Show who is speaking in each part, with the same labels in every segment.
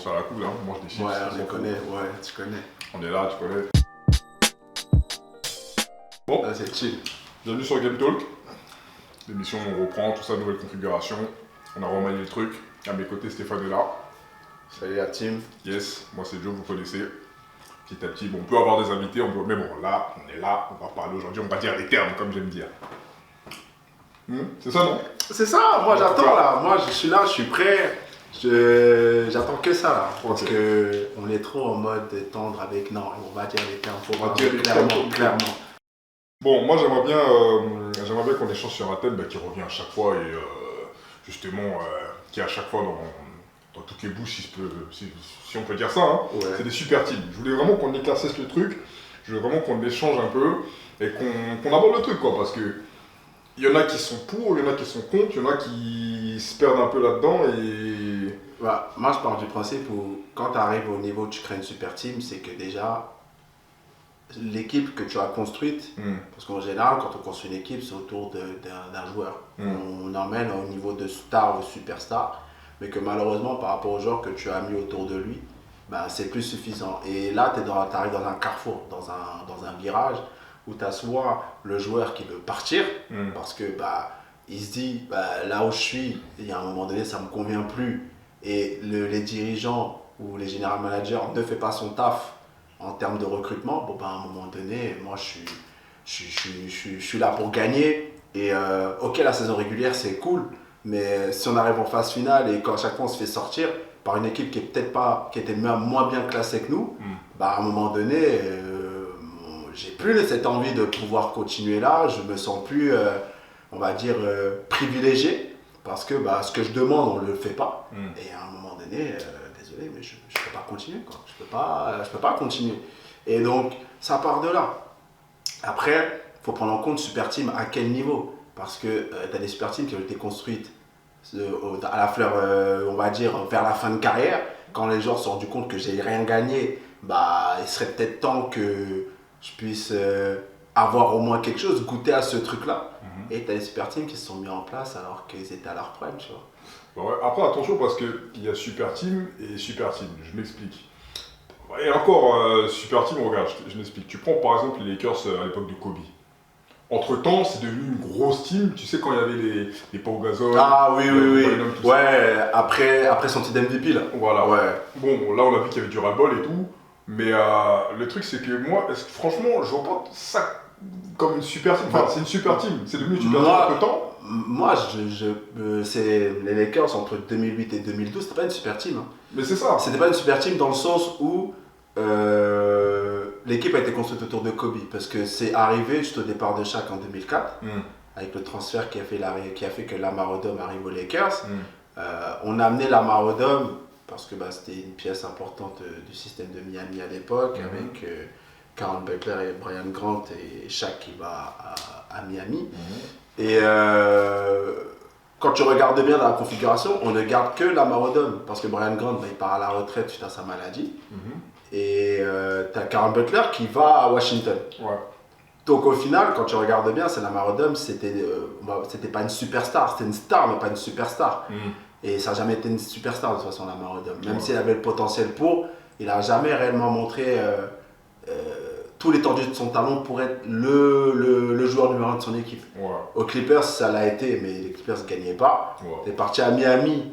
Speaker 1: Ça la cool, hein, on mange des chips.
Speaker 2: Ouais, on les connaît, ouais, tu connais.
Speaker 1: On est là, tu connais. Bon,
Speaker 2: Là, c'est chill.
Speaker 1: bienvenue sur Game Talk. L'émission, on reprend, tout ça, nouvelle configuration. On a remanié le truc. À mes côtés, Stéphane est là.
Speaker 2: Salut la team.
Speaker 1: Yes, moi c'est Joe, vous connaissez. Petit à petit, bon, on peut avoir des invités, mais bon, là, on est là, on va parler aujourd'hui, on va dire les termes, comme j'aime dire. C'est ça, non?
Speaker 2: C'est ça, moi j'attends là. Moi je suis là, je suis prêt. J'attends que ça là. Parce que on est trop en mode tendre avec. Non, on va dire les termes.
Speaker 1: On va dire les termes.
Speaker 2: Clairement.
Speaker 1: Bon, moi j'aimerais bien qu'on échange sur un thème qui revient à chaque fois et justement qui est à chaque fois dans toutes les bouches, si on peut dire ça. Hein.
Speaker 2: Ouais.
Speaker 1: C'est des super teams. Je voulais vraiment qu'on éclaircisse le truc, je voulais vraiment qu'on échange un peu et qu'on aborde le truc quoi, parce que il y en a qui sont pour, il y en a qui sont contre, il y en a qui se perdent un peu là-dedans et...
Speaker 2: Ouais, moi je pars du principe où quand tu arrives au niveau où tu crées une super team, c'est que déjà l'équipe que tu as construite, parce qu'en général quand on construit une équipe c'est autour d'un joueur. On emmène au niveau de star ou superstar, mais que malheureusement par rapport au joueur que tu as mis autour de lui, bah, c'est plus suffisant. Et là tu arrives dans un carrefour, dans un virage, où tu as soit le joueur qui veut partir, parce que bah, il se dit bah, là où je suis, il y a un moment donné ça ne me convient plus, et les dirigeants ou les general managers ne font pas son taf en termes de recrutement, bon bah, à un moment donné, moi je suis là pour gagner, et ok la saison régulière c'est cool, mais si on arrive en phase finale et quand chaque fois on se fait sortir par une équipe qui est peut-être pas, qui était même moins bien classée que nous, bah à un moment donné, j'ai plus cette envie de pouvoir continuer là, je me sens plus, on va dire, privilégié, parce que bah, ce que je demande, on ne le fait pas. Et à un moment donné, désolé, mais je ne peux pas continuer, quoi. Je peux pas continuer. Et donc, ça part de là. Après, il faut prendre en compte Super Team à quel niveau, parce que tu as des Super Teams qui ont été construites à la fleur, on va dire, vers la fin de carrière. Quand les joueurs se sont rendus compte que j'ai rien gagné, bah, il serait peut-être temps que je puisse avoir au moins quelque chose, goûter à ce truc-là. Et tu as des super teams qui se sont mis en place alors qu'ils étaient à leur prime, tu vois.
Speaker 1: Bon, ouais. Après, attention parce qu'il y a super team et super team, je m'explique. Et encore, super team, regarde, je m'explique. Tu prends par exemple les Lakers à l'époque de Kobe. Entre-temps, c'est devenu une grosse team. Tu sais, quand il y avait les Pau Gasol.
Speaker 2: Ah oui. Ouais,
Speaker 1: ça.
Speaker 2: après son titre MVP, là.
Speaker 1: Voilà.
Speaker 2: Ouais.
Speaker 1: Bon, là, on a vu qu'il y avait du ras-le-bol et tout. Mais le truc, c'est que moi, franchement, je vois pas ça comme une super team. Enfin, c'est une super team. C'est devenu une super team entre-temps.
Speaker 2: Moi, c'est les Lakers entre 2008 et 2012, c'était pas une super team. Hein.
Speaker 1: Mais c'est ça.
Speaker 2: C'était pas une super team dans le sens où l'équipe a été construite autour de Kobe. Parce que c'est arrivé juste au départ de Shaq en 2004, avec le transfert qui a fait que Lamar Odom arrive aux Lakers. On a amené Lamar Odom parce que bah, c'était une pièce importante du système de Miami à l'époque, avec Caron Butler et Brian Grant et Shaq qui va à Miami. Et quand tu regardes bien dans la configuration, on ne garde que Lamar Odom parce que Brian Grant il part à la retraite suite à sa maladie. Et tu as Caron Butler qui va à Washington.
Speaker 1: Ouais.
Speaker 2: Donc au final, quand tu regardes bien, c'est Lamar Odom, c'était pas une superstar, c'était une star mais pas une superstar. Et ça n'a jamais été une superstar de toute façon, Lamar Odom. Même s'il avait le potentiel pour, il n'a jamais réellement montré tous les tendus de son talent pour être le joueur numéro 1 de son équipe.
Speaker 1: Ouais.
Speaker 2: Aux Clippers, ça l'a été, mais les Clippers ne gagnaient pas.
Speaker 1: Ouais.
Speaker 2: Il est parti à Miami.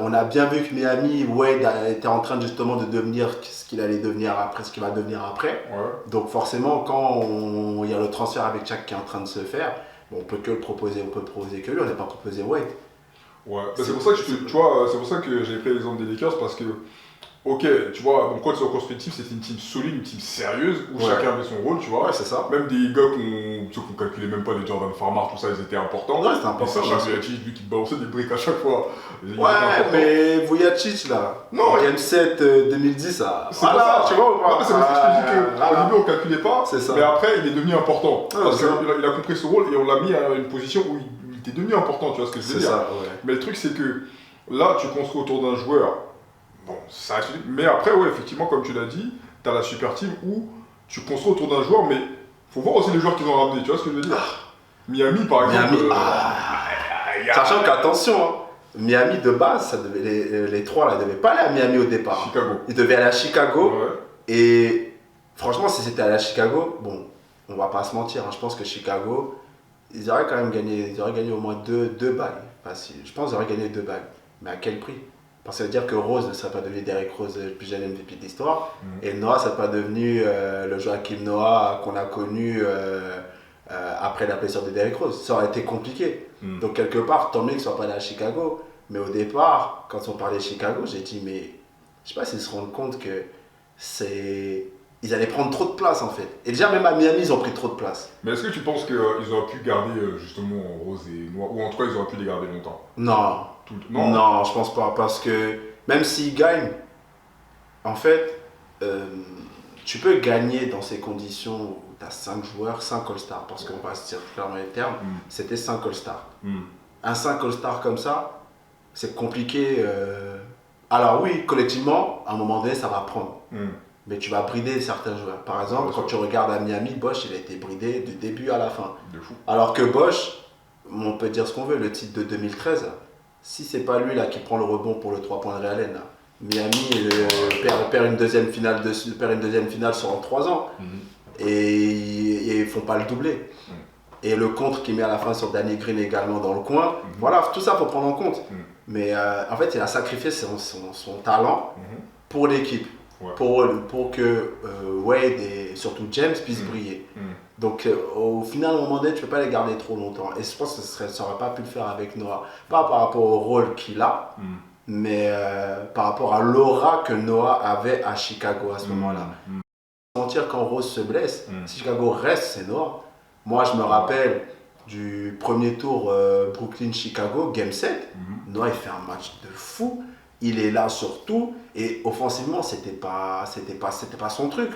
Speaker 2: On a bien vu que Miami, Wade était en train justement de devenir ce qu'il allait devenir après, ce qu'il va devenir après.
Speaker 1: Ouais.
Speaker 2: Donc forcément, quand il y a le transfert avec Shaq qui est en train de se faire, bon, on peut proposer que lui, on n'est pas proposé Wade.
Speaker 1: Ouais, bah, c'est pour ça que c'est pour ça que j'ai pris l'exemple des Lakers parce que, ok, tu vois, donc quand ils sont constructifs, c'était une team solide, une team sérieuse où chacun avait son rôle, tu vois.
Speaker 2: Ouais, c'est ça.
Speaker 1: Même des gars qu'on calculait même pas, les Jordan Farmar, tout ça, ils étaient importants.
Speaker 2: Ouais, c'était important.
Speaker 1: Et Sacha Vujacic, lui qui balançait des briques à chaque fois.
Speaker 2: Ouais, mais Vujacic là,
Speaker 1: non,
Speaker 2: Game 7 2010, ça.
Speaker 1: C'est voilà,
Speaker 2: ça, tu vois ou pas?
Speaker 1: Ouais, c'est pour ça que je te dis qu'au début on calculait pas, mais après il est devenu important. Parce qu'il a compris ce rôle et on l'a mis à une position où il était devenu important, tu vois ce que je veux dire.
Speaker 2: Ça, ouais.
Speaker 1: Mais le truc c'est que là tu construis autour d'un joueur, bon, ça mais après ouais effectivement comme tu l'as dit, tu as la super team où tu construis autour d'un joueur, mais faut voir aussi les joueurs qu'ils ont ramenés, tu vois ce que je veux dire. Miami par exemple.
Speaker 2: Miami, sachant qu'attention, hein, Miami de base, les trois là, ils ne devaient pas aller à Miami au départ.
Speaker 1: Chicago.
Speaker 2: Ils devaient aller à Chicago.
Speaker 1: Ouais.
Speaker 2: Et franchement, si c'était allé à Chicago, bon, on va pas se mentir, hein, je pense que Chicago, ils auraient quand même gagné, ils auraient gagné au moins deux bagues. Facile. Je pense qu'ils auraient gagné 2 bagues. Mais à quel prix? Parce que ça veut dire que Rose ne serait pas devenu Derrick Rose, le plus jeune MVP de l'histoire. Et Noah ne serait pas devenu le Joakim Noah qu'on a connu après la blessure de Derrick Rose. Ça aurait été compliqué. Donc quelque part, tant mieux qu'ils ne soient pas allés à Chicago. Mais au départ, quand on parlait de Chicago, j'ai dit, mais je sais pas s'ils se rendent compte que ils allaient prendre trop de place en fait. Et déjà, même à Miami, ils ont pris trop de place.
Speaker 1: Mais est-ce que tu penses qu'ils auraient pu garder justement Rose et Noah, ou en tout cas ils auraient pu les garder longtemps?
Speaker 2: Non. Non, je pense pas. Parce que même s'ils gagnent, en fait, tu peux gagner dans ces conditions où tu as 5 joueurs, 5 All-Stars. Parce qu'on va se dire clairement les termes, c'était 5 All-Stars. Un 5 All-Stars comme ça, c'est compliqué. Alors oui, collectivement, à un moment donné, ça va prendre. Mais tu vas brider certains joueurs. Par exemple, quand tu regardes à Miami, Bosh, il a été bridé du début à la fin.
Speaker 1: De fou.
Speaker 2: Alors que Bosh, on peut dire ce qu'on veut, le titre de 2013, si c'est pas lui là qui prend le rebond pour le 3 points de Ray Allen, là, Miami perd une deuxième finale sur 3 ans. Et ils font pas le doublé. Et le contre qu'il met à la fin sur Danny Green également dans le coin. Voilà, tout ça faut prendre en compte. Mais en fait, il a sacrifié son talent pour l'équipe. Ouais. Pour que Wade et surtout James puissent briller. Donc au final, à un moment donné, tu ne peux pas les garder trop longtemps. Et je pense que ça n'aurait pas pu le faire avec Noah. Pas par rapport au rôle qu'il a, mais par rapport à l'aura que Noah avait à Chicago à ce moment-là. Sentir quand Rose se blesse, si Chicago reste, c'est Noah. Moi, je me rappelle du premier tour Brooklyn-Chicago, Game 7. Noah, il fait un match de fou. Il est là sur tout. Et offensivement, c'était pas son truc,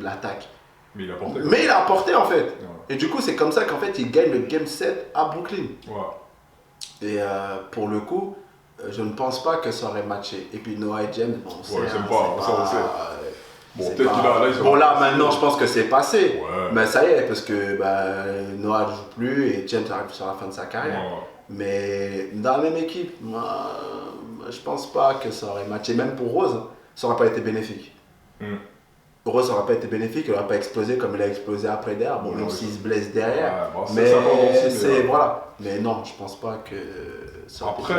Speaker 2: l'attaque.
Speaker 1: Mais il a apporté.
Speaker 2: Mais il a apporté en fait. Ouais. Et du coup, c'est comme ça qu'en fait, il gagne le Game 7 à Brooklyn. Ouais. Et pour le coup, je ne pense pas que ça aurait matché. Et puis Noah et James, bon,
Speaker 1: c'est pas. Bon, peut-être qu'il a là,
Speaker 2: bon, là maintenant, je pense que c'est passé. Ouais. Mais ça y est, parce que Noah ne joue plus et James arrive sur la fin de sa carrière. Ouais. Mais dans la même équipe, moi, je pense pas que ça aurait matché. Même pour Rose, ça n'aurait pas été bénéfique. Rose n'aurait pas été bénéfique, il n'aurait pas explosé comme il a explosé après derrière. Bon, même s'il se blesse derrière. Ouais, bon, mais voilà. Mais non, je pense pas que ça aurait
Speaker 1: après,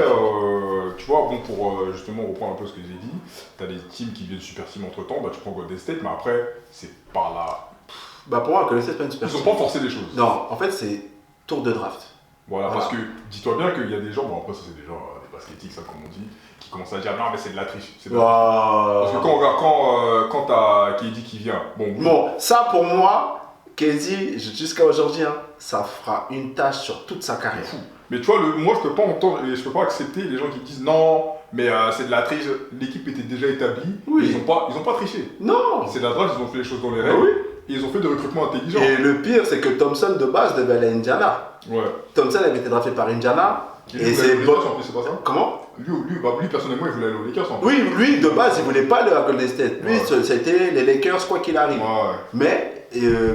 Speaker 1: tu vois, bon, pour justement reprendre un peu ce que j'ai dit, tu as des teams qui viennent super team entre temps, tu prends Golden State, mais après, c'est par là.
Speaker 2: Pour moi, Golden State, c'est pas une super team.
Speaker 1: Ils n'ont pas forcé les choses.
Speaker 2: Non, en fait, c'est tour de draft.
Speaker 1: Voilà, parce que dis-toi bien qu'il y a des gens, bon après ça c'est des gens, des baskettiques, ça comme on dit, qui commencent à dire non mais c'est de la triche. Parce que quand on regarde, quand t'as KD qui vient,
Speaker 2: bon, ça pour moi, KD, jusqu'à aujourd'hui, ça fera une tâche sur toute sa carrière.
Speaker 1: Fou. Mais tu vois, moi je peux pas entendre, je peux pas accepter les gens qui disent non, mais c'est de la triche, l'équipe était déjà établie, ils ont pas triché.
Speaker 2: Non.
Speaker 1: C'est de la draft, ils ont fait les choses dans les règles.
Speaker 2: Oui.
Speaker 1: Et ils ont fait des recrutements intelligents.
Speaker 2: Et le pire, c'est que Thompson de base devait aller à Indiana.
Speaker 1: Ouais.
Speaker 2: Thompson avait été drafté par Indiana.
Speaker 1: Et c'est bon. C'est pas ça?
Speaker 2: Comment?
Speaker 1: Lui, personnellement, il voulait aller aux Lakers. En fait.
Speaker 2: Oui, lui, de base, il voulait pas aller à Golden State. Lui, c'était les Lakers, quoi qu'il arrive.
Speaker 1: Ouais.
Speaker 2: Mais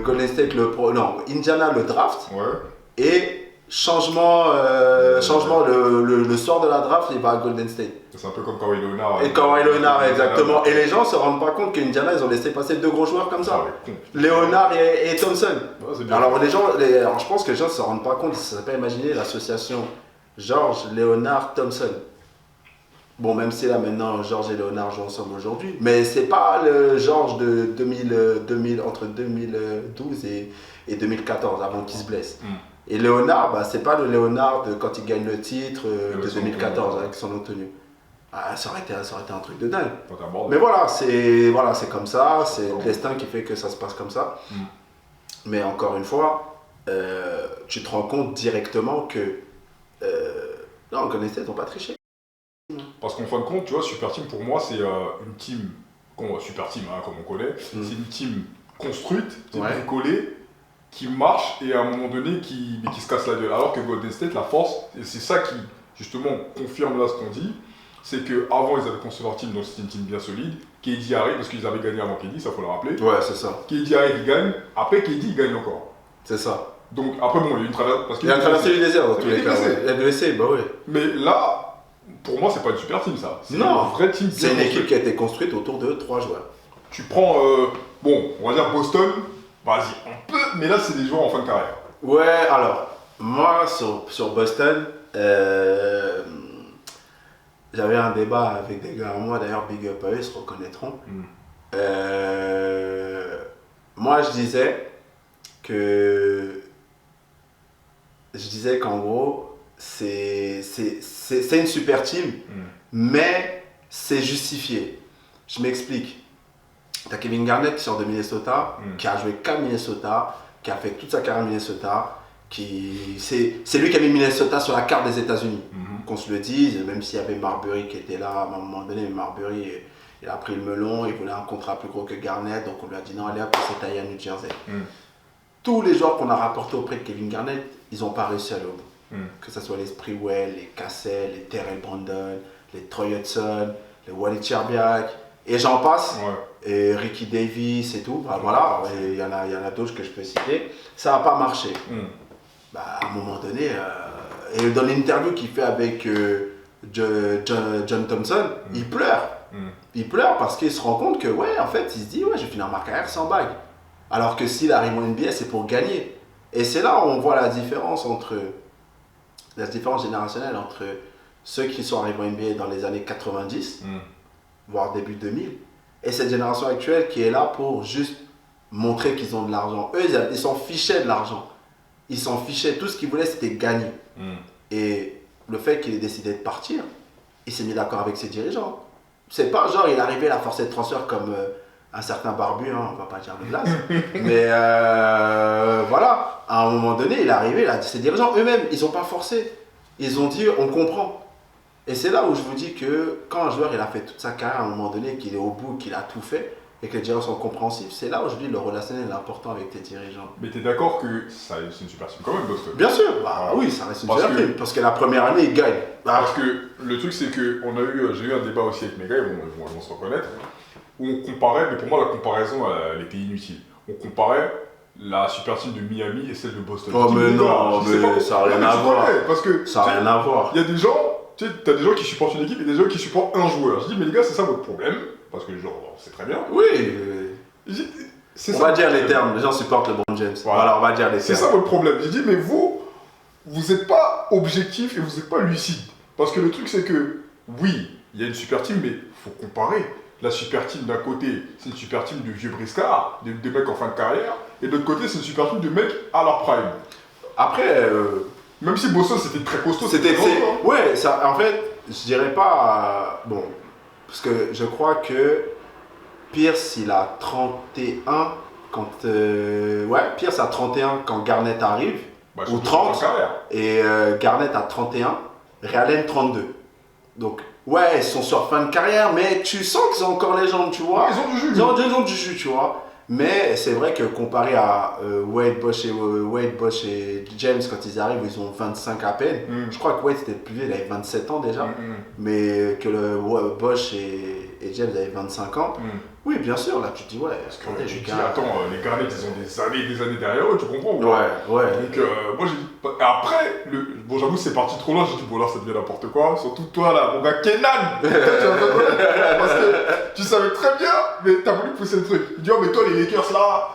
Speaker 2: Golden State, Indiana le draft.
Speaker 1: Ouais.
Speaker 2: Et changement le soir de la draft, il va à Golden State.
Speaker 1: C'est un peu comme Kawhi Leonard.
Speaker 2: Et Kawhi Leonard, exactement. Et les gens ne se rendent pas compte qu'Indiana, ils ont laissé passer 2 gros joueurs comme ça. Leonard et Thompson.
Speaker 1: Ouais,
Speaker 2: alors je pense que les gens ne se rendent pas compte, ils ne savent pas imaginer l'association George, Leonard, Thompson. Bon, même si là maintenant George et Leonard jouent ensemble aujourd'hui, mais c'est pas le George de 2000 entre 2012 et 2014, avant qu'il se blesse. Et Leonard, c'est pas le Leonard de quand il gagne le titre de 2014 avec son autre tenue. Ça aurait été un truc de dingue. Mais voilà, c'est comme ça, c'est le destin qui fait que ça se passe comme ça. Mais encore une fois, tu te rends compte directement que non, Golden State n'ont pas triché.
Speaker 1: Parce qu'en fin de compte, tu vois, Super Team pour moi, c'est une team, Super Team comme on connaît, c'est une team construite, bricolée, qui marche et à un moment donné qui se casse la gueule. Alors que Golden State, la force, et c'est ça qui justement confirme là ce qu'on dit, c'est qu'avant ils avaient construit leur team, donc c'était une team bien solide. KD arrive, parce qu'ils avaient gagné avant KD, ça faut le rappeler.
Speaker 2: Ouais, c'est ça.
Speaker 1: KD arrive, il gagne, après KD il gagne encore.
Speaker 2: C'est ça.
Speaker 1: Donc après, bon, il y a une traversée.
Speaker 2: Il a traversé du désert dans tous les cas. Il a blessé, bah oui.
Speaker 1: Mais là, pour moi, c'est pas une super team, ça. C'est
Speaker 2: Non,
Speaker 1: une vraie team.
Speaker 2: c'est une équipe qui a été construite autour de 3 joueurs.
Speaker 1: Tu prends, bon, on va dire Boston, vas-y, on peut, mais là, c'est des joueurs en fin de carrière.
Speaker 2: Ouais, alors, moi, sur Boston, j'avais un débat avec des gars à moi, d'ailleurs, big up à eux, ils se reconnaîtront. Moi, je disais qu'en gros, c'est une super team, mais c'est justifié. Je m'explique. T'as Kevin Garnett qui sort de Minnesota, qui a joué qu'à Minnesota, qui a fait toute sa carrière à Minnesota, c'est lui qui a mis Minnesota sur la carte des États-Unis. Qu'on se le dise, même s'il y avait Marbury qui était là à un moment donné, Marbury il a pris le melon, il voulait un contrat plus gros que Garnett, donc on lui a dit non, allez hop, c'est taillé à New Jersey. Tous les joueurs qu'on a rapportés auprès de Kevin Garnett, ils n'ont pas réussi à aller au bout. Que ce soit les Sprewell, les Cassell, les Terrell Brandon, les Troy Hudson, les Wally Szczerbiak, et j'en passe, et Ricky Davis et tout, bah, voilà, il y en a d'autres que je peux citer. Ça n'a pas marché. Bah, à un moment donné, et dans l'interview qu'il fait avec John Thompson, il pleure. Il pleure parce qu'il se rend compte que, ouais, en fait, il se dit, ouais, je vais finir ma carrière sans bague. Alors que s'il arrive en NBA, c'est pour gagner. Et c'est là où on voit la différence générationnelle entre ceux qui sont arrivés en NBA dans les années 90, voire début 2000, et cette génération actuelle qui est là pour juste montrer qu'ils ont de l'argent. Eux, ils s'en fichaient de l'argent. Ils s'en fichaient. Tout ce qu'ils voulaient, c'était gagner. Et le fait qu'il ait décidé de partir, il s'est mis d'accord avec ses dirigeants. C'est pas genre il est arrivé à la forcer de transfert comme un certain barbu, hein, on va pas dire de glace. Mais voilà, à un moment donné, il est arrivé, là, ses dirigeants eux-mêmes, ils ont pas forcé. Ils ont dit on comprend. Et c'est là où je vous dis que quand un joueur il a fait toute sa carrière à un moment donné, qu'il est au bout, qu'il a tout fait, et que les dirigeants sont compréhensifs, c'est là où je dis le relationnel est important avec tes dirigeants.
Speaker 1: Mais t'es d'accord que c'est une super team quand même, Boston?
Speaker 2: Bien sûr, bah, oui, ça reste une super team, parce que la première année, ils gagnent.
Speaker 1: Parce que le truc, c'est que j'ai eu un débat aussi avec mes gars, ils vont se reconnaître, où on comparait, mais pour moi, la comparaison, elle était inutile. On comparait la super team de Miami et celle de Boston.
Speaker 2: Oh, mais non, mais ça n'a rien à voir.
Speaker 1: Parce que
Speaker 2: ça n'a rien à voir.
Speaker 1: Il y a des gens, tu sais, t'as des gens qui supportent une équipe et des gens qui supportent un joueur. Je dis, mais les gars, c'est ça votre problème. Parce que, genre, c'est très bien.
Speaker 2: Oui.
Speaker 1: On
Speaker 2: va dire les termes, les gens supportent LeBron James. Voilà, on va dire les termes.
Speaker 1: C'est ça votre problème. J'ai dit, mais vous n'êtes pas objectif et vous n'êtes pas lucide. Parce que le truc, c'est que, oui, il y a une super team, mais il faut comparer. La super team d'un côté, c'est une super team de vieux briscards, des mecs en fin de carrière, et de l'autre côté, c'est une super team de mecs à leur prime.
Speaker 2: Après,
Speaker 1: même si Boston c'était très costaud,
Speaker 2: ouais, ça, en fait, je dirais pas. Bon, parce que je crois que Pierce, il a 31 quand. Pierce a 31 quand Garnett arrive, ou 30, et Garnett a 31, Ray Allen 32. Donc, ouais, ils sont sur fin de carrière, mais tu sens qu'ils ont encore les jambes, tu vois.
Speaker 1: Ils ont du jus.
Speaker 2: Ils ont du jus, tu vois. Mais c'est vrai que comparé à Wade, Bosh et James, quand ils arrivent, ils ont 25 à peine. Je crois que Wade c'était le plus vieux, il avait 27 ans déjà. Mais que Bosh et James avaient 25 ans. Oui, bien sûr, là tu te dis, ouais.
Speaker 1: Parce que tu te dis, attends, les Garnett, ils ont des années derrière eux, tu comprends?
Speaker 2: Ouais.
Speaker 1: Donc, moi j'ai dit. Après, bon, j'avoue, c'est parti trop loin, j'ai dit, bon, là, ça devient n'importe quoi. Surtout toi, là, mon gars Kenan. Parce que tu savais très bien, mais t'as voulu pousser le truc. Il dit, oh, mais toi, les Lakers, là,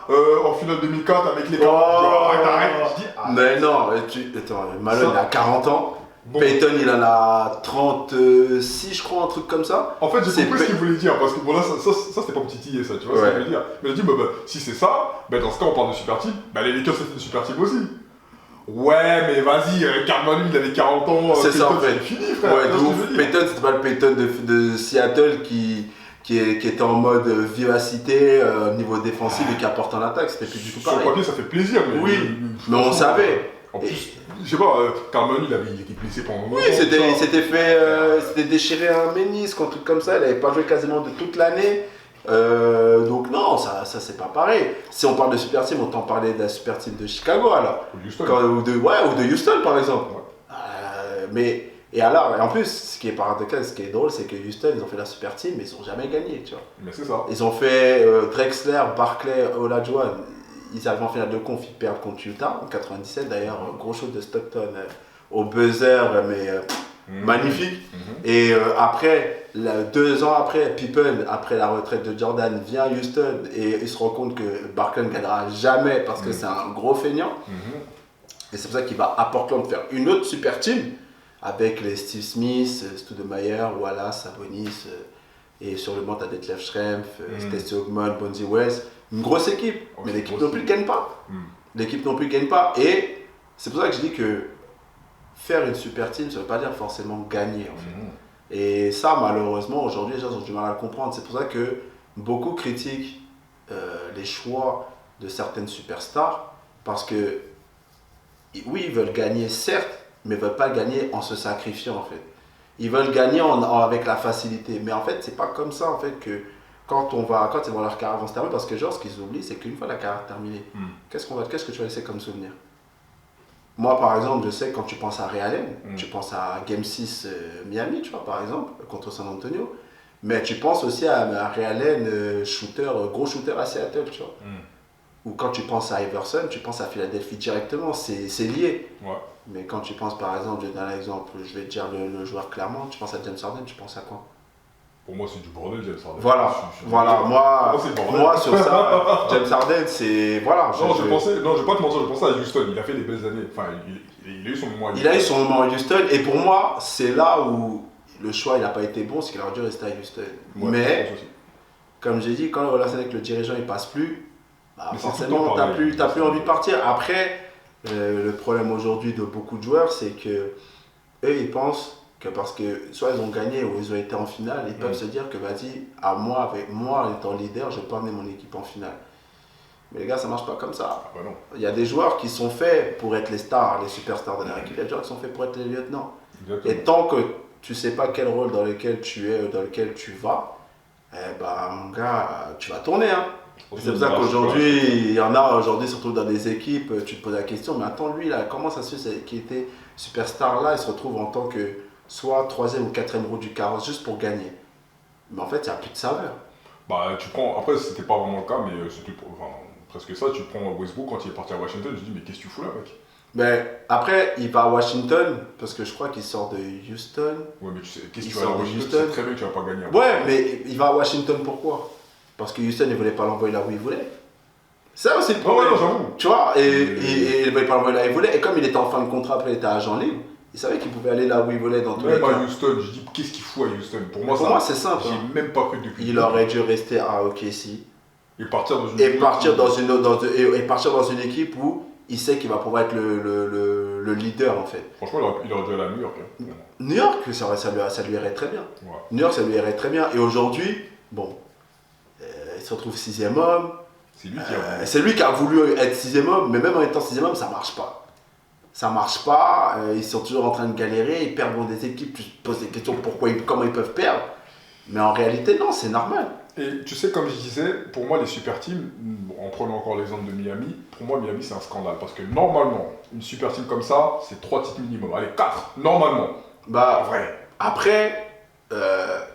Speaker 1: en finale 2004, avec les arrête. Je dis,
Speaker 2: mais non, attends, Malone, il a 40 ans. Bon. Peyton, il en a 36, je crois, un truc comme ça.
Speaker 1: En fait, j'ai compris ce qu'il voulait dire, parce que bon, là, ça c'était pas petit ça, tu vois ce qu'il voulait dire. Mais il a dit, si c'est ça, dans ce cas, on parle de super team, les Lakers, c'était une super team aussi. Ouais, mais vas-y, Carmelo, il avait 40 ans,
Speaker 2: c'est ça, en fait.
Speaker 1: C'est fini, frère.
Speaker 2: Ouais, Peyton, c'était pas le Peyton de Seattle qui était en mode vivacité au niveau défensif et qui apporte en attaque, c'était plus du tout pareil.
Speaker 1: Sur le papier, ça fait plaisir, mais.
Speaker 2: Oui, mais on savait.
Speaker 1: En plus, je sais pas, Carmelo, il était blessé pendant longtemps.
Speaker 2: Oui, c'était déchiré un ménisque, un truc comme ça, il avait pas joué quasiment de toute l'année. Donc non, ça c'est pas pareil. Si on parle de super team, autant parler de la super team de Chicago alors. Ou de Houston par exemple. Ouais. Et en plus, ce qui est paradoxal, ce qui est drôle, c'est que Houston, ils ont fait la super team, mais ils n'ont jamais gagné, tu vois.
Speaker 1: Mais c'est ça.
Speaker 2: Ils ont fait Drexler, Barclay, Olajuwon. Ils arrivent en finale de conf, ils perdent contre Utah en 97. D'ailleurs, gros show de Stockton au buzzer, mais magnifique. Et après, 2 ans après, Pippen, après la retraite de Jordan, vient à Houston et il se rend compte que Barkley ne gagnera jamais parce que c'est un gros feignant. Et c'est pour ça qu'il va à Portland faire une autre super team avec les Steve Smith, Stoudemire, Wallace, Sabonis. Et sur le banc, tu as Detlef Schrempf, Stacey Ogman, Bonzi Wells. Une grosse équipe, mais l'équipe non plus ne gagne pas. L'équipe non plus ne gagne pas. Et c'est pour ça que je dis que faire une super team, ça ne veut pas dire forcément gagner en fait. Et ça, malheureusement, aujourd'hui, les gens ont du mal à le comprendre. C'est pour ça que beaucoup critiquent les choix de certaines superstars parce que, oui, ils veulent gagner, certes, mais ils ne veulent pas gagner en se sacrifiant en fait. Ils veulent gagner avec la facilité. Mais en fait, c'est pas comme ça en fait que quand ils vont leur carrière se terminer, parce que genre ce qu'ils oublient, c'est qu'une fois la carrière terminée, qu'est-ce que tu vas laisser comme souvenir? Moi, par exemple, je sais que quand tu penses à Ray Allen, tu penses à Game 6 Miami, tu vois, par exemple, contre San Antonio. Mais tu penses aussi à Ray Allen, gros shooter à Seattle, tu vois. Ou quand tu penses à Iverson, tu penses à Philadelphie directement, c'est lié.
Speaker 1: Ouais.
Speaker 2: Mais quand tu penses, par exemple, je vais donner un exemple, je vais te dire le joueur clairement, tu penses à James Harden, tu penses à quoi?
Speaker 1: Pour moi, c'est du bordel, James Harden.
Speaker 2: Voilà, moi sur ça, James Harden, c'est. Voilà.
Speaker 1: Non, je vais pas te mentir, je pensais à Houston, il a fait des belles années. Enfin, il a eu son moment à Houston.
Speaker 2: Il a eu son moment à Houston, et pour moi, c'est là où le choix n'a pas été bon, c'est qu'il aurait dû rester à Houston.
Speaker 1: Ouais,
Speaker 2: mais, comme j'ai dit, quand la relation avec le dirigeant ne passe plus, bah, forcément, tu n'as plus envie de partir. Après, le problème aujourd'hui de beaucoup de joueurs, c'est que eux, ils pensent que parce que soit ils ont gagné ou ils ont été en finale, ils peuvent se dire que vas-y, avec moi étant leader, je peux amener mon équipe en finale. Mais les gars, ça marche pas comme ça.
Speaker 1: Ah bah non.
Speaker 2: Il y a des joueurs qui sont faits pour être les stars, les superstars de leur équipe, il y a des joueurs qui sont faits pour être les lieutenants.
Speaker 1: Exactement.
Speaker 2: Et tant que tu sais pas quel rôle dans lequel tu es, dans lequel tu vas, mon gars, tu vas tourner. Hein. C'est pour ça qu'aujourd'hui, il y en a aujourd'hui, surtout dans des équipes, tu te poses la question, mais attends, lui, là, comment ça se fait qu'il était superstar là, il se retrouve en tant que soit 3e ou 4e roue du carrosse juste pour gagner. Mais en fait, il n'y a plus de saveur.
Speaker 1: Bah, tu prends, après, c'était pas vraiment le cas, mais c'était presque ça. Tu prends Westbrook quand il est parti à Washington, je dis, mais qu'est-ce que tu fous là, mec?
Speaker 2: Mais après, il va à Washington, parce que je crois qu'il sort de Houston.
Speaker 1: Ouais, mais tu sais, qu'est-ce que tu vas à Washington? Tu sais très bien que tu vas pas gagner.
Speaker 2: Ouais, mais il va à Washington pourquoi? Parce que Houston ne voulait pas l'envoyer là où il voulait. Ça aussi le problème.
Speaker 1: Non, j'avoue.
Speaker 2: Tu vois, et il ne voulait pas l'envoyer là où il voulait. Et comme il était en fin de contrat, après il était agent libre, il savait qu'il pouvait aller là où il voulait dans tous les cas.
Speaker 1: Même à Houston, je dis qu'est-ce qu'il fout à Houston? Pour moi,
Speaker 2: c'est simple.
Speaker 1: J'ai même pas cru depuis.
Speaker 2: Il aurait dû rester à OKC.
Speaker 1: Et partir dans une
Speaker 2: partir dans une équipe où il sait qu'il va pouvoir être le leader en fait.
Speaker 1: Franchement, il aurait dû aller à New York. Hein.
Speaker 2: New York, ça lui irait très bien.
Speaker 1: Ouais.
Speaker 2: New York, ça lui irait très bien. Et aujourd'hui, bon, il se retrouve 6e homme. C'est lui qui a voulu être 6e homme, mais même en étant 6e homme, ça marche pas. Ça marche pas, ils sont toujours en train de galérer, ils perdent dans des équipes, tu te poses des questions comment ils peuvent perdre. Mais en réalité, non, c'est normal.
Speaker 1: Et tu sais, comme je disais, pour moi, les super teams, en prenant encore l'exemple de Miami, pour moi, Miami, c'est un scandale. Parce que normalement, une super team comme ça, c'est 3 titres minimum. Allez, 4, normalement.
Speaker 2: Bah, vrai. Après,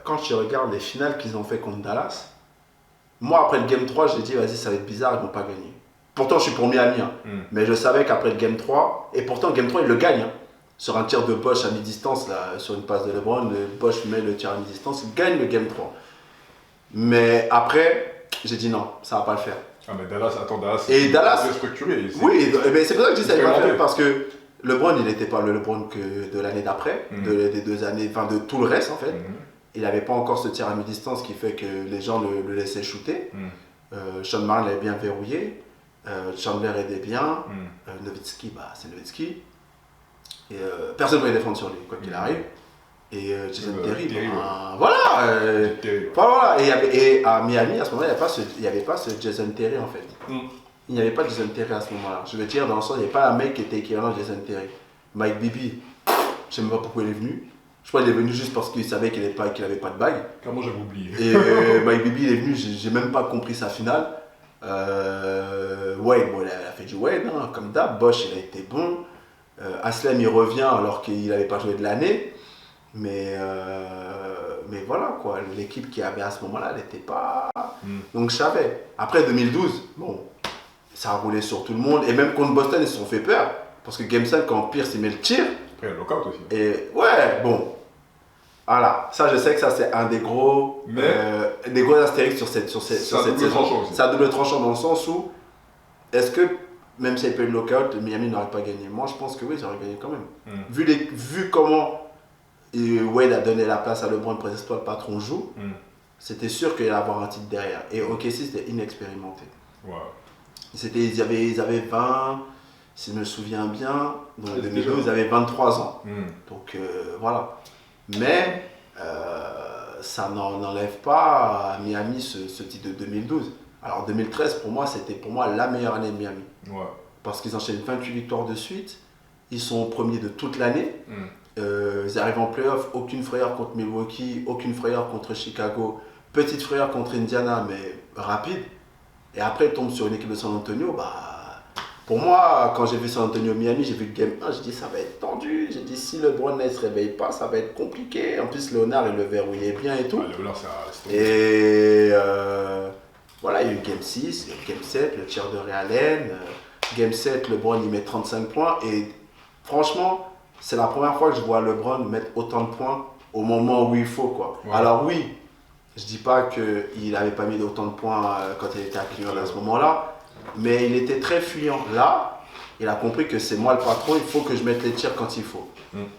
Speaker 2: quand tu regardes les finales qu'ils ont fait contre Dallas, moi, après le Game 3, j'ai dit, vas-y, ça va être bizarre, ils vont pas gagner. Pourtant, je suis pour Miami, hein. Mais je savais qu'après le Game 3, et pourtant, le Game 3, il le gagne. Hein. Sur un tir de Bosch à mi-distance, là, sur une passe de LeBron, Bosch met le tir à mi-distance, il gagne le Game 3. Mais après, j'ai dit non, ça va pas le faire.
Speaker 1: Ah, mais Dallas,
Speaker 2: et Dallas,
Speaker 1: c'est structuré.
Speaker 2: Oui, mais c'est pour ça que je dis ça va pas le faire, parce que LeBron, il n'était pas le LeBron que de l'année d'après, des 2 années, enfin de tout le reste en fait. Il n'avait pas encore ce tir à mi-distance qui fait que les gens le laissaient shooter. Sean Martin l'avait bien verrouillé. Chandler aidait bien. Nowitzki, c'est Nowitzki. Et personne ne pouvait défendre sur lui, quoi qu'il arrive. Et Jason Terry, voilà. Et à Miami, à ce moment-là, il n'y avait pas ce Jason Terry en fait. Il n'y avait pas de Jason Terry à ce moment-là. Je veux dire, dans le sens, il n'y avait pas un mec qui était équivalent de Jason Terry. Mike Bibby, je ne sais même pas pourquoi il est venu. Je crois qu'il est venu juste parce qu'il savait qu'il n'avait pas de bague.
Speaker 1: Clairement, j'avais oublié.
Speaker 2: Et Mike Bibby, il est venu, j'ai même pas compris sa finale. Wade, il a fait du Wade, hein, comme d'hab. Bosch, il a été bon. Aslem, il revient alors qu'il n'avait pas joué de l'année. Mais voilà, quoi. L'équipe qu'il y avait à ce moment-là, elle n'était pas. Donc, je savais. Après 2012, bon, ça a roulé sur tout le monde. Et même contre Boston, ils se sont fait peur. Parce que Game 5, quand Pierce il met le tir,
Speaker 1: Après, il y a le lockout aussi.
Speaker 2: Et ouais, bon. Voilà, ça je sais que ça c'est un des gros, des gros astérix sur cette saison. C'est un double tranchant dans le sens où, est-ce que, même s'il n'y a pas eu de lockout, Miami n'aurait pas gagné? Moi je pense que oui, ils auraient gagné quand même. Vu comment Wade a donné la place à LeBron pour que le patron joue, c'était sûr qu'il allait avoir un titre derrière. Et OKC c'était inexpérimenté.
Speaker 1: Ouais.
Speaker 2: Ils avaient 20, si je me souviens bien, dans 2012 ils avaient 23 ans. Donc voilà. Mais ça n'enlève pas à Miami ce titre de 2012. Alors 2013 pour moi c'était la meilleure année de Miami.
Speaker 1: Ouais.
Speaker 2: Parce qu'ils enchaînent 28 victoires de suite, ils sont premiers de toute l'année. Ils arrivent en playoff, aucune frayeur contre Milwaukee, aucune frayeur contre Chicago, petite frayeur contre Indiana mais rapide. Et après ils tombent sur une équipe de San Antonio, pour moi, quand j'ai vu San Antonio Miami, j'ai vu le game 1, j'ai dit ça va être tendu. J'ai dit si LeBron ne se réveille pas, ça va être compliqué. En plus, Léonard, il le verrouillait bien et tout.
Speaker 1: Léonard, c'est
Speaker 2: et voilà, il y a eu Game 6, Game 7, le tir de Ray Allen. Game 7, LeBron, il met 35 points. Et franchement, c'est la première fois que je vois LeBron mettre autant de points au moment où il faut, quoi. Ouais. Alors oui, je dis pas qu'il n'avait pas mis autant de points quand il était à Cleveland à ce moment-là. Mais il était très fuyant. Là, il a compris que c'est moi le patron, il faut que je mette les tirs quand il faut.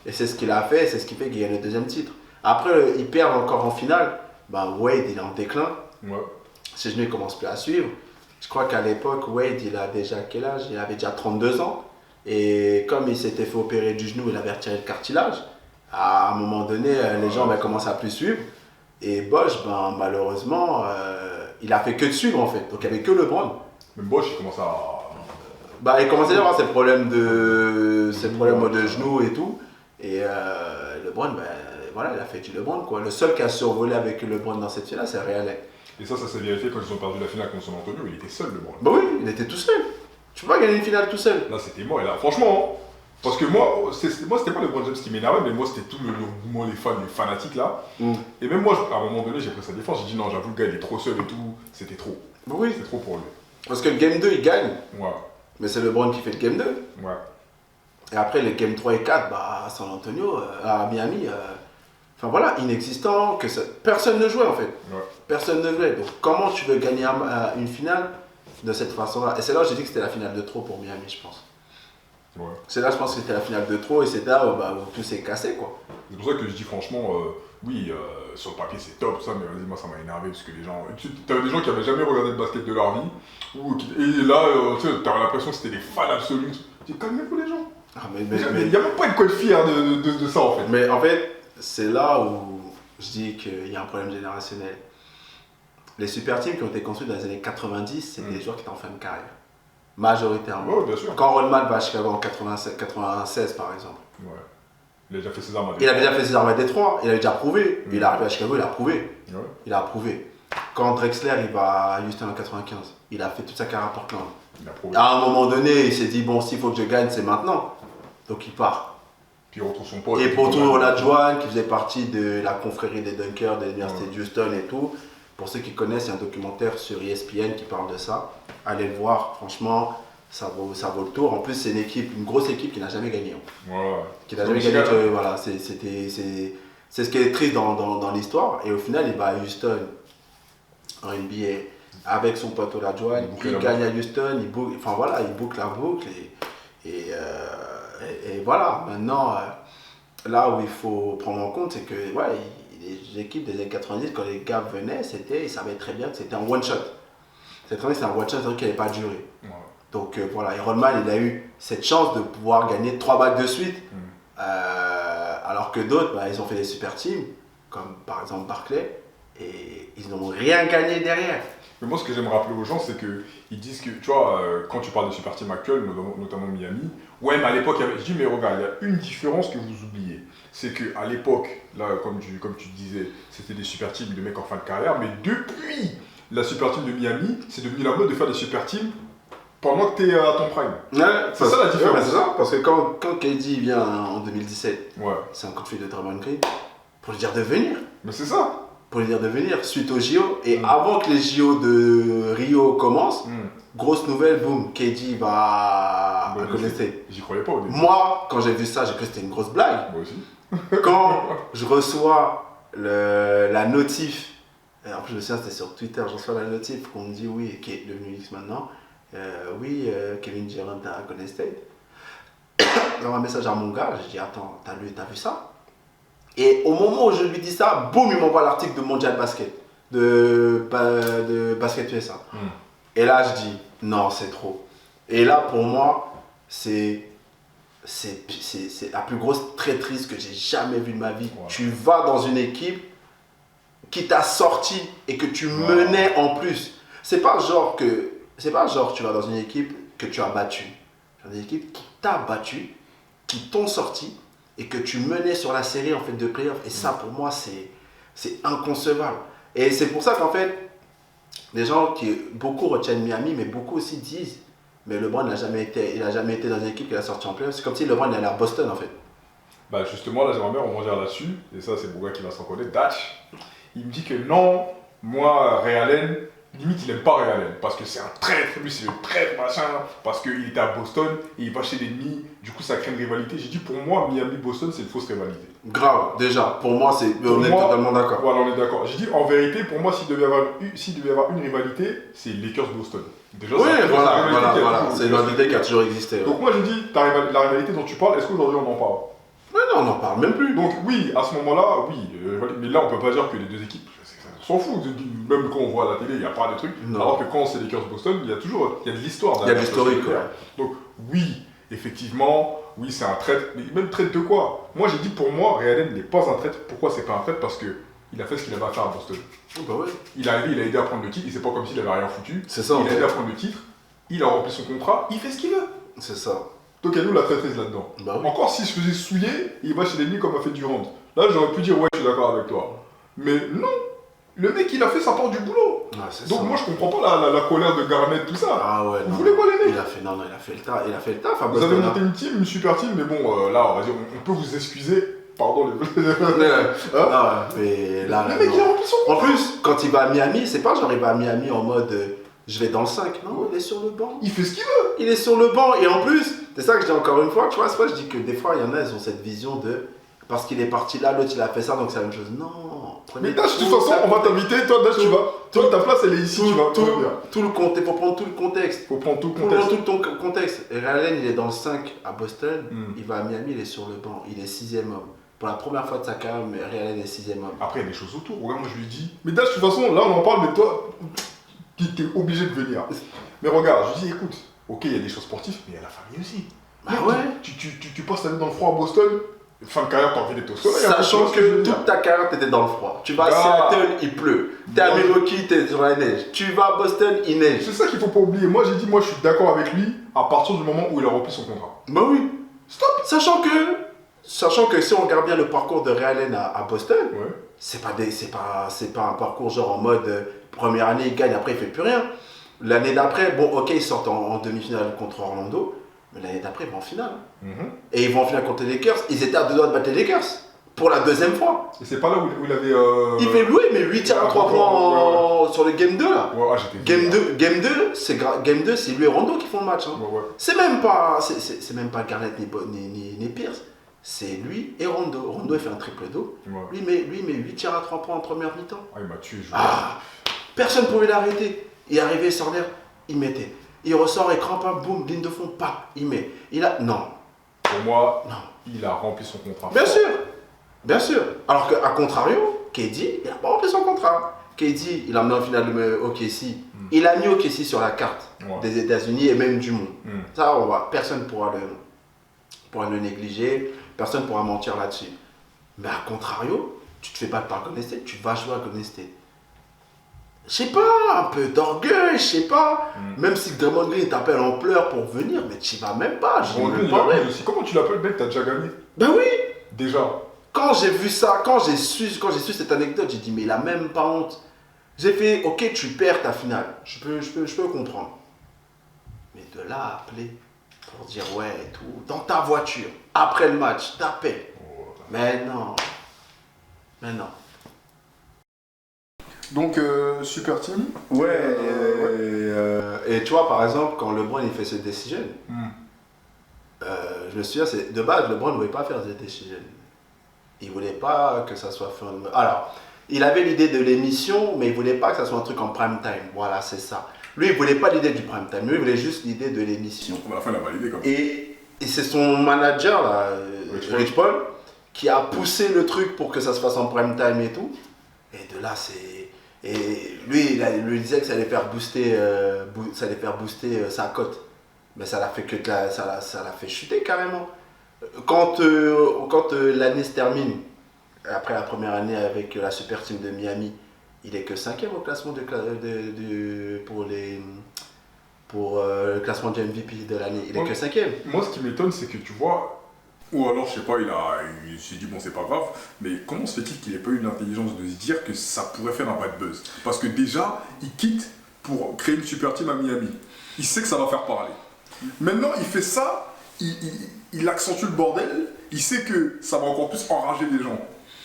Speaker 2: Et c'est ce qu'il a fait, c'est ce qui fait qu'il gagne le deuxième titre. Après, ils perdent encore en finale. Wade, il est en déclin. Ouais. Ses genoux ne commencent plus à suivre. Je crois qu'à l'époque, Wade, il a déjà quel âge? Il avait déjà 32 ans. Et comme il s'était fait opérer du genou, il avait retiré le cartilage. À un moment donné, les jambes commencent à plus suivre. Et Bosh, malheureusement, il a fait que de suivre en fait. Donc il n'y avait que LeBron.
Speaker 1: Mais Bosh, il commence à...
Speaker 2: il commençait à avoir ses problèmes de genoux et tout. Et LeBron, voilà, il a fait du LeBron, quoi. Le seul qui a survolé avec LeBron dans cette finale, c'est Ray Allen.
Speaker 1: Et ça s'est vérifié quand ils ont perdu la finale contre San Antonio, il était seul, LeBron.
Speaker 2: Oui, il était tout seul. Tu peux pas gagner une finale tout seul.
Speaker 1: Là, c'était moi. Et là, franchement, parce que moi, c'était pas LeBron James qui m'énervait, mais moi, c'était tout le mouvement, les fanatiques là. Et même moi, à un moment donné, j'ai pris sa défense. J'ai dit non, j'avoue, le gars, il est trop seul et tout. C'était trop.
Speaker 2: Oui.
Speaker 1: C'était trop pour lui.
Speaker 2: Parce que le Game 2, il gagne.
Speaker 1: Ouais.
Speaker 2: Mais c'est LeBron qui fait le Game 2.
Speaker 1: Ouais.
Speaker 2: Et après, les Game 3 et 4, à San Antonio, à Miami, enfin voilà, inexistant, personne ne jouait en fait. Ouais. Personne ne jouait. Donc comment tu veux gagner une finale de cette façon-là? Et c'est là où j'ai dit que c'était la finale de trop pour Miami, je pense. Ouais. C'est là, je pense que c'était la finale de trop et c'est là où tout s'est cassé, quoi.
Speaker 1: C'est pour ça que je dis franchement, oui, sur le papier c'est top, ça, mais vas-y, moi ça m'a énervé parce que les gens. T'avais des gens qui avaient jamais regardé le basket de leur vie, et là, tu sais, t'avais l'impression que c'était des fans absolus. Tu dis, calmez-vous les gens. Mais il n'y a même pas de quoi être fier de ça en fait.
Speaker 2: Mais en fait, c'est là où je dis qu'il y a un problème générationnel. Les super teams qui ont été construits dans les années 90, c'est des joueurs qui étaient en fin de carrière. Majoritairement.
Speaker 1: Ouais, bien sûr.
Speaker 2: Quand Rodman va à Chicago en 96 par exemple.
Speaker 1: Ouais. Il a déjà fait ses armes à Détroit.
Speaker 2: Il avait déjà fait ses armes à Détroit, il avait déjà prouvé. Il est arrivé à Chicago, il a prouvé.
Speaker 1: Ouais.
Speaker 2: Il a prouvé. Quand Drexler il va à Houston en 95, il a fait toute sa carrière à Portland.
Speaker 1: Il a prouvé.
Speaker 2: À un moment donné, il s'est dit bon, s'il faut que je gagne, c'est maintenant. Donc il part.
Speaker 1: Puis il retrouve son pote.
Speaker 2: Et pour tout Olajuwon, qui faisait partie de la confrérie des dunkers de l'université de Houston et tout. Pour ceux qui connaissent, il y a un documentaire sur ESPN qui parle de ça. Allez le voir, franchement, ça vaut le tour. En plus, c'est une grosse équipe qui n'a jamais gagné.
Speaker 1: Ouais.
Speaker 2: Qui n'a jamais gagné. Voilà, c'est ce qui est triste dans l'histoire. Et au final, il va à Houston en NBA avec son pote Olajuwon. Il gagne à Houston, il boucle la boucle. Et voilà, maintenant, là où il faut prendre en compte, c'est que les équipes des années 90, quand les gars venaient, ils savaient très bien que c'était un one-shot. C'était un one-shot, c'est-à-dire qu'il n'allait pas durer. Ouais. Donc voilà, et Rodman, il a eu cette chance de pouvoir gagner 3 bagues de suite, alors que d'autres, ils ont fait des super teams, comme par exemple Barclay, et ils n'ont rien gagné derrière.
Speaker 1: Mais moi, ce que j'aime rappeler aux gens, c'est qu'ils disent que, tu vois, quand tu parles de super team actuels, notamment Miami, ouais, mais à l'époque, je dis, mais regarde, il y a une différence que vous oubliez. C'est qu'à l'époque, là, comme tu disais, c'était des super teams de mecs en fin de carrière, mais depuis la super team de Miami, c'est devenu la mode de faire des super teams pendant que tu es à ton prime.
Speaker 2: Ouais,
Speaker 1: c'est ça la différence.
Speaker 2: Ouais, c'est ça, parce que quand KD vient en 2017, c'est un coup de fil de Draymond Green pour lui dire de venir.
Speaker 1: Mais c'est ça.
Speaker 2: pour lui dire de venir suite aux JO. Et avant que les JO de Rio commencent, grosse nouvelle, boum, KD va à Golden State.
Speaker 1: J'y croyais pas au début.
Speaker 2: Moi, quand j'ai vu ça, j'ai cru que c'était une grosse blague.
Speaker 1: Moi aussi.
Speaker 2: Quand je reçois la notif, en plus je me souviens c'était sur Twitter, je reçois la notif qu'on me dit oui, qui est devenu X maintenant, oui, Kevin Durant à Golden State. J'envoie un message à mon gars, je dis attends, t'as vu ça? Et au moment où je lui dis ça, boum, il m'envoie l'article de Mondial Basket, de Basket USA. Et là je dis non, c'est trop. Et là pour moi, c'est la plus grosse traîtrise que j'ai jamais vue de ma vie. Ouais. Tu vas dans une équipe qui t'a sorti et que tu menais en plus. C'est pas genre tu vas dans une équipe que tu as battu. C'est une équipe qui t'a battu, qui t'ont sorti et que tu menais sur la série en fait de playoff. Et ça pour moi c'est inconcevable. Et c'est pour ça qu'en fait, beaucoup retiennent Miami, mais beaucoup aussi disent mais LeBron n'a jamais été dans une équipe qui l'a sorti en playoff. C'est comme si LeBron allait à Boston en fait.
Speaker 1: Bah justement, là j'aimerais bien rebondir là-dessus, et ça c'est mon gars qui va s'en connaître, Datch. Il me dit que non, moi, Ray Allen, limite il aime pas Ray Allen, parce que c'est un traître, lui c'est le traître machin, parce qu'il était à Boston, et il va chez l'ennemi, du coup ça crée une rivalité. J'ai dit pour moi, Miami-Boston c'est une fausse rivalité.
Speaker 2: Grave, déjà, pour moi on est totalement d'accord.
Speaker 1: Voilà, on est d'accord. J'ai dit en vérité, pour moi s'il devait y avoir une rivalité, c'est Lakers-Boston. Déjà,
Speaker 2: oui, voilà. C'est une rivalité qui a toujours existé.
Speaker 1: Donc moi je dis, la rivalité dont tu parles, est-ce qu'aujourd'hui on en parle?
Speaker 2: Mais non, on n'en parle même plus.
Speaker 1: Donc oui, à ce moment-là, oui, mais là on peut pas dire que les deux équipes, on s'en fout, même quand on voit à la télé, il n'y a pas de trucs. Non. Alors que quand c'est les Lakers-Boston, il y a de l'histoire.
Speaker 2: Il y a de l'historique, ouais.
Speaker 1: Donc oui, effectivement, oui c'est un traître, mais même traître de quoi? Moi j'ai dit pour moi, Ray Allen n'est pas un traître. Pourquoi c'est pas un traître? Parce que il a fait ce qu'il avait à faire à Boston.
Speaker 2: Bah ouais.
Speaker 1: Il est arrivé, il a aidé à prendre le titre, et c'est pas comme s'il avait rien foutu.
Speaker 2: C'est ça.
Speaker 1: Il a aidé à prendre le titre, il a rempli son contrat, il fait ce qu'il veut.
Speaker 2: C'est ça.
Speaker 1: Donc il y a nous la traîtrise là-dedans.
Speaker 2: Bah oui.
Speaker 1: Encore s'il se faisait souiller, il va chez l'ennemi comme a fait Durant. Là j'aurais pu dire ouais je suis d'accord avec toi. Mais non, le mec il a fait sa part du boulot.
Speaker 2: Ah,
Speaker 1: donc
Speaker 2: ça.
Speaker 1: Moi je comprends pas la colère de Garnett, tout ça.
Speaker 2: Ah ouais.
Speaker 1: Vous voulez pas les mecs?
Speaker 2: Il a fait le taf.
Speaker 1: Vous avez monté une team, une super team, mais bon là on va dire on peut vous excuser. Pardon les.
Speaker 2: Ah ouais, mais là.
Speaker 1: Le mec il a rempli son
Speaker 2: contrat. En plus, quand il va à Miami, c'est pas genre il va à Miami en mode je vais dans le 5. Non, il est sur le banc.
Speaker 1: Il fait ce qu'il veut.
Speaker 2: Il est sur le banc et en plus, c'est ça que je dis encore une fois, tu vois, c'est pas je dis que des fois il y en a, ils ont cette vision de parce qu'il est parti là, l'autre il a fait ça, donc c'est la même chose. Non.
Speaker 1: Mais Dash, de toute façon, on va t'inviter, toi Dash, tu vas. Toi ta place elle est ici, tu vas.
Speaker 2: Tout le contexte, faut prendre tout le contexte.
Speaker 1: Faut prendre tout le contexte.
Speaker 2: Faut prendre tout le contexte. Et Ray Allen, il est dans le 5 à Boston, il va à Miami, il est sur le banc, il est 6ème homme. Pour la première fois de sa carrière, Ray Allen est 6ème homme.
Speaker 1: Après, il y a des choses autour. Regarde, moi je lui dis. Mais Dash, de toute façon, là on en parle, mais toi, t'es obligé de venir. Mais regarde, je lui dis, écoute, ok, il y a des choses sportives, mais il y a la famille aussi.
Speaker 2: Bah ouais.
Speaker 1: Tu passes ta vie dans le froid à Boston, fin de carrière, t'as envie d'être au soleil.
Speaker 2: Sachant que toute ta carrière, t'étais dans le froid. Tu vas à Seattle, il pleut. T'es à Milwaukee, t'es sur la neige. Tu vas à Boston, il neige.
Speaker 1: C'est ça qu'il faut pas oublier. Moi, j'ai dit, moi, je suis d'accord avec lui à partir du moment où il a rempli son contrat.
Speaker 2: Bah oui. Stop. Sachant que si on regarde bien le parcours de Ray Allen à Boston,
Speaker 1: ouais.
Speaker 2: c'est pas un parcours genre en mode première année, il gagne, après il fait plus rien. L'année d'après, bon, ok, ils sortent en demi-finale contre Orlando. Mais l'année d'après, ils vont en finale. Et ils vont en finale contre les Lakers. Ils étaient à 2 doigts de battre les Lakers. Pour la deuxième fois.
Speaker 1: Et c'est pas là où il avait.
Speaker 2: Il fait louer, mais 8 tirs à 3 points sur le game 2 là.
Speaker 1: Ouais,
Speaker 2: Game 2, c'est lui et Rondo qui font le match. Hein.
Speaker 1: Ouais.
Speaker 2: C'est même pas Garnett ni Pierce. C'est lui et Rondo. Rondo il fait un triple do. Ouais. Lui met 8 tirs à 3 points en première mi-temps.
Speaker 1: Ah, il m'a tué.
Speaker 2: Personne ne pouvait l'arrêter. Il arrivait, sortir, il mettait. Il ressort, écran pas, boum, ligne de fond, pas, il met. Non.
Speaker 1: Pour moi,
Speaker 2: non.
Speaker 1: Il a rempli son contrat.
Speaker 2: Bien sûr. Alors qu'à contrario, KD, il n'a pas rempli son contrat. KD, il a amené en finale de OKC. Il a mis OKC sur la carte des États-Unis et même du monde. Ça, personne ne pourra le négliger, personne ne pourra mentir là-dessus. Mais à contrario, tu te fais battre par Golden State, tu vas jouer à Golden State. Je sais pas, un peu d'orgueil, je sais pas. Même si Draymond Green t'appelle en pleurs pour venir, mais tu vas même pas.
Speaker 1: Comment tu l'appelles, mec? T'as déjà gagné?
Speaker 2: Ben oui.
Speaker 1: Déjà.
Speaker 2: Quand j'ai vu ça, quand j'ai su cette anecdote, j'ai dit mais il a même pas honte. J'ai fait ok, tu perds ta finale, je peux comprendre. Mais de là à appeler pour dire ouais et tout, dans ta voiture, après le match, t'appelles. Mais non.
Speaker 1: Donc, super team.
Speaker 2: Ouais, et tu vois, par exemple, quand LeBron il fait ce decision, je me souviens, de base, LeBron ne voulait pas faire ce decision. Il voulait pas que ça soit fait. Alors, il avait l'idée de l'émission, mais il voulait pas que ça soit un truc en prime time. Voilà, c'est ça. Lui, il voulait pas l'idée du prime time. Lui, il voulait juste l'idée de l'émission.
Speaker 1: À la fin, il a validé comme ça.
Speaker 2: Et c'est son manager, là, Rich Paul, qui a poussé le truc pour que ça se fasse en prime time et tout. Et de là, c'est. Et lui, il lui disait que ça allait faire booster, sa cote. Mais ça l'a fait ça l'a fait chuter carrément. Quand l'année se termine, après la première année avec la super team de Miami, il est que 5e au classement pour le classement du MVP de l'année. Il est que 5e.
Speaker 1: Moi, ce qui m'étonne, c'est que tu vois, ou alors, je sais pas, il s'est dit, bon, c'est pas grave, mais comment se fait-il qu'il ait pas eu l'intelligence de se dire que ça pourrait faire un bad buzz? Parce que déjà, il quitte pour créer une super team à Miami. Il sait que ça va faire parler. Maintenant, il fait ça, il accentue le bordel, il sait que ça va encore plus enrager les gens.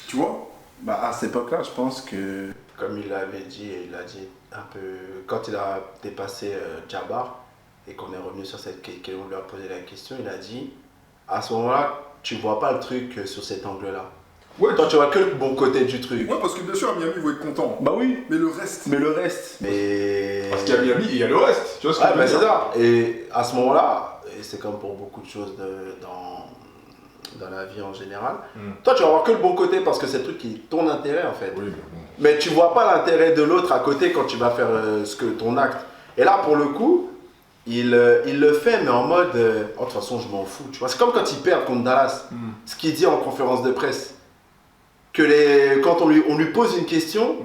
Speaker 1: Tu vois?
Speaker 2: Bah, à cette époque-là, je pense que, comme il l'avait dit, il a dit un peu, quand il a dépassé Jabbar et qu'on est revenu sur cette question, on lui a posé la question, il a dit, à ce moment-là, tu vois pas le truc sur cet angle-là. Ouais, toi, tu vois que le bon côté du truc.
Speaker 1: Ouais, parce que bien sûr, à Miami, ils vont être contents.
Speaker 2: Bah oui.
Speaker 1: Mais le reste.
Speaker 2: Mais.
Speaker 1: Parce qu'à Miami, il y a le reste. Tu vois ce que je veux dire?
Speaker 2: C'est ça. Et à ce moment-là, et c'est comme pour beaucoup de choses dans la vie en général, toi, tu vas voir que le bon côté parce que c'est le truc qui est ton intérêt en fait.
Speaker 1: Oui,
Speaker 2: mais tu vois pas l'intérêt de l'autre à côté quand tu vas faire ton acte. Et là, pour le coup, il le fait, mais en mode oh, de toute façon, je m'en fous. Tu vois, c'est comme quand il perd contre Dallas. Ce qu'il dit en conférence de presse. Quand on lui pose une question,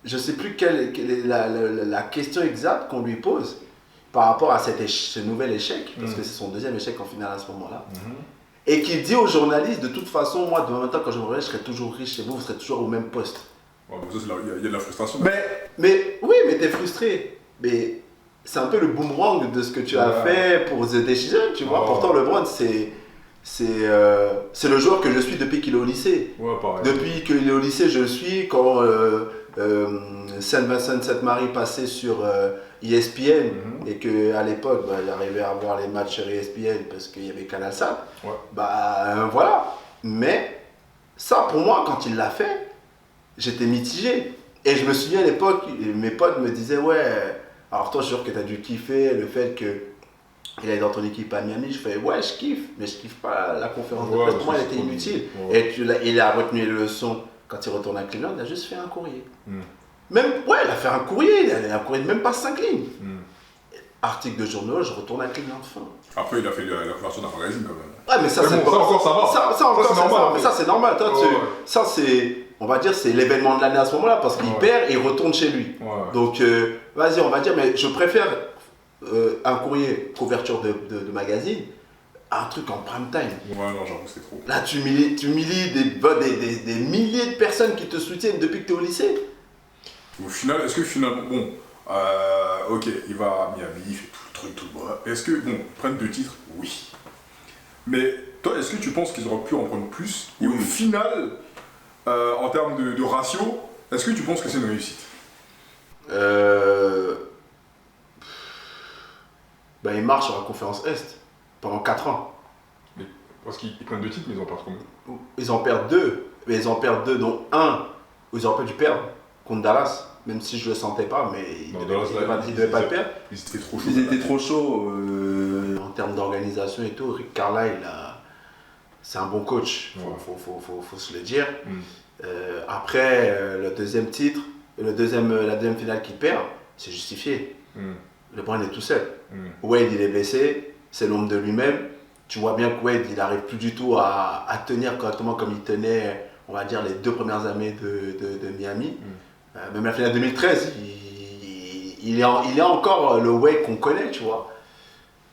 Speaker 2: je ne sais plus quelle est la question exacte qu'on lui pose par rapport à ce nouvel échec, parce que c'est son deuxième échec en finale à ce moment-là, et qu'il dit aux journalistes, de toute façon, moi, demain matin, quand je me réveille, je serai toujours riche et vous serez toujours au même poste.
Speaker 1: Ouais, il y a de la frustration.
Speaker 2: Mais oui, mais tu es frustré. Mais c'est un peu le boomerang de ce que tu as fait pour The Decision, tu vois. Pourtant, LeBron, c'est le joueur que je suis depuis qu'il est au lycée.
Speaker 1: Ouais, pareil.
Speaker 2: Depuis qu'il est au lycée, je le suis. Quand Saint Vincent Sainte Marie passait sur ESPN et qu'à l'époque, j'arrivais à voir les matchs sur ESPN parce qu'il y avait Canal Sat.
Speaker 1: Ouais.
Speaker 2: Voilà. Mais ça, pour moi, quand il l'a fait, j'étais mitigé. Et je me souviens à l'époque, mes potes me disaient, ouais, alors toi, je suis sûr que tu as dû kiffer le fait que il est dans ton équipe à Miami. Je fais ouais, je kiffe, mais je kiffe pas la conférence de presse. Pour moi, elle était inutile. Ouais. Et il a retenu les leçons quand il retourne à Cleveland. Il a juste fait un courrier. Même, ouais, il a fait un courrier. Il a un courrier de même pas 5 lignes. Article de journaux, je retourne à Cleveland fin.
Speaker 1: Après, il a fait la couverture d'un magazine quand même.
Speaker 2: Ouais, mais ça, c'est
Speaker 1: bon, ça encore, ça va.
Speaker 2: Ça encore,
Speaker 1: c'est normal.
Speaker 2: Mais ça, c'est normal. Toi, ça, c'est, on va dire, c'est l'événement de l'année à ce moment-là parce qu'il perd et il retourne chez lui.
Speaker 1: Ouais.
Speaker 2: Donc, vas-y, on va dire, mais je préfère un courrier, couverture de magazine, un truc en prime time.
Speaker 1: Ouais, non, j'avoue, c'est trop.
Speaker 2: Là, tu humilies des milliers de personnes qui te soutiennent depuis que tu es au lycée.
Speaker 1: Au final, est-ce que finalement, bon, ok, il va à Miami, il fait tout le truc, tout le bras. Est-ce que, bon, ils prennent 2 titres? Oui. Mais toi, est-ce que tu penses qu'ils auraient pu en prendre plus? Et au final, en termes de ratio, est-ce que tu penses que c'est une réussite?
Speaker 2: Ils marchent sur la conférence Est pendant 4 ans.
Speaker 1: Mais, parce qu'ils prennent 2 titres, mais ils en perdent combien?
Speaker 2: Ils en perdent 2. Mais ils en perdent 2, dont un où ils auraient pas dû perdre contre Dallas. Même si je le sentais pas, mais ils ne devaient pas le perdre.
Speaker 1: Ils étaient trop chauds.
Speaker 2: Ils étaient trop chauds en termes d'organisation et tout. Rick Carlisle, c'est un bon coach, faut se le dire. Après, le deuxième titre, la deuxième finale qu'il perd, c'est justifié. LeBron est tout seul. Wade, il est blessé, c'est l'ombre de lui-même. Tu vois bien que Wade, il n'arrive plus du tout à tenir correctement comme il tenait, on va dire, les 2 premières années de Miami. Même la finale 2013, il est encore le Wade qu'on connaît, tu vois.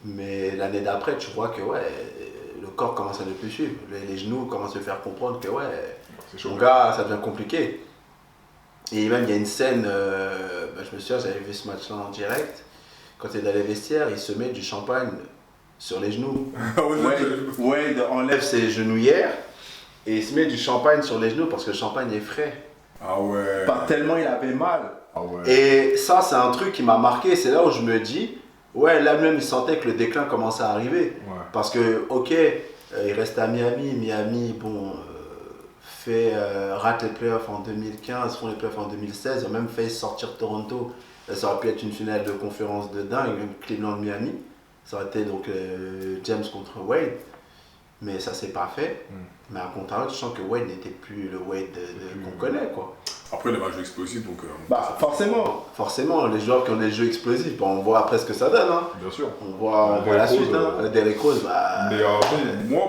Speaker 2: Mais l'année d'après, tu vois que le corps commence à ne plus suivre. Les genoux commencent à se faire comprendre que mon gars, ça devient compliqué. Et même, il y a une scène, je me souviens, j'avais vu ce match-là en direct. Quand il est dans les vestiaires, il se met du champagne sur les genoux. Wade enlève ses genouillères et il se met du champagne sur les genoux parce que le champagne est frais.
Speaker 1: Ah ouais.
Speaker 3: Pas tellement il avait mal.
Speaker 1: Ah ouais.
Speaker 2: Et ça, c'est un truc qui m'a marqué. C'est là où je me dis, ouais, là même, il sentait que le déclin commençait à arriver.
Speaker 1: Ouais.
Speaker 2: Parce que, ok, il reste à Miami. Miami, bon, rate les playoffs en 2015, font les playoffs en 2016. Ils ont même fait sortir Toronto. Ça aurait pu être une finale de conférence de dingue, même Cleveland-Miami. Ça aurait été donc James contre Wade. Mais ça s'est pas fait. Mais à contrario, tu sens que Wade n'était plus le Wade qu'on connaît, quoi.
Speaker 1: Après, les matchs explosifs, donc.
Speaker 3: Bah, forcément.
Speaker 2: Forcément, les joueurs qui ont des jeux explosifs, on voit après ce que ça donne. Hein.
Speaker 1: Bien sûr.
Speaker 2: On voit la
Speaker 1: Derrick
Speaker 2: suite.
Speaker 1: Rose,
Speaker 2: Hein. Derrick Rose, bah.
Speaker 1: Mais bon, moi,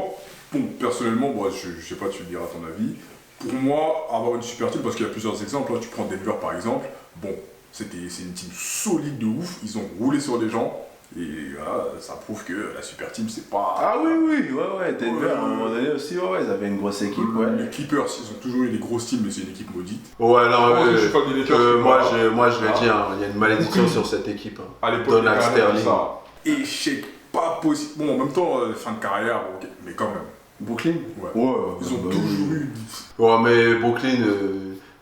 Speaker 1: bon, personnellement, moi, je sais pas, tu me diras ton avis. Pour moi, avoir une super team, parce qu'il y a plusieurs exemples, là, tu prends Denver par exemple, bon, c'est une team solide de ouf, ils ont roulé sur les gens, et voilà, ça prouve que la super team, c'est pas.
Speaker 3: Ah oui, ouais, Denver, à un moment donné aussi, ouais, ils avaient une grosse équipe, ouais.
Speaker 1: Les Clippers, ils ont toujours eu des grosses teams, mais c'est une équipe maudite.
Speaker 2: Ouais, non,
Speaker 1: je suis pas des Lakers,
Speaker 2: moi je le dis, hein, il y a une malédiction sur cette équipe. Hein.
Speaker 1: À l'époque,
Speaker 2: Donald
Speaker 1: les Canadiens,
Speaker 2: Sterling.
Speaker 1: ça. Échec, pas possible. Bon, en même temps, fin de carrière, bon, ok, mais quand même.
Speaker 3: Brooklyn.
Speaker 1: Ouais.
Speaker 3: Ouais.
Speaker 1: Ils ont
Speaker 3: bah,
Speaker 1: toujours eu.
Speaker 2: Ouais, mais Brooklyn,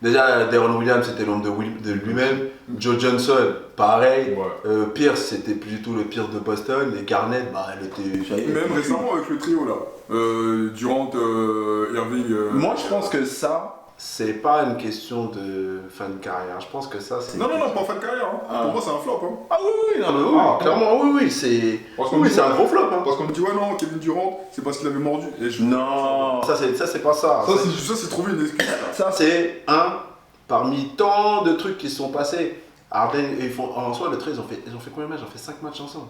Speaker 2: déjà, Deron Williams, c'était l'homme de lui-même. Joe Johnson, pareil.
Speaker 1: Ouais.
Speaker 2: Pierce, c'était plus du tout le Pierce de Boston. Et Garnett, bah, elle était. Ça y est,
Speaker 1: Même récemment avec le trio là, Durant, Irving.
Speaker 3: Moi, je pense que ça.
Speaker 2: C'est pas une question de fin de carrière. Je pense que ça, c'est.
Speaker 1: Non, pas fin de carrière. Hein.
Speaker 3: Ah.
Speaker 1: Pour moi, c'est un flop. Hein.
Speaker 2: Ah oui, non, mais oui,
Speaker 1: Ah,
Speaker 2: clairement, oui, c'est.
Speaker 1: Parce qu'on
Speaker 2: Oui,
Speaker 1: dit,
Speaker 2: c'est un gros flop. Hein.
Speaker 1: Parce qu'on me dit, ouais, non, Kevin Durant, c'est parce qu'il avait mordu. Et
Speaker 3: Non.
Speaker 2: Ça, c'est pas ça.
Speaker 1: Ça, c'est trouver une excuse.
Speaker 2: Ça, c'est un parmi tant de trucs qui se sont passés. Harden, ils font, en soi, le trait, ils ont fait combien de matchs? Ils ont fait 5 matchs ensemble.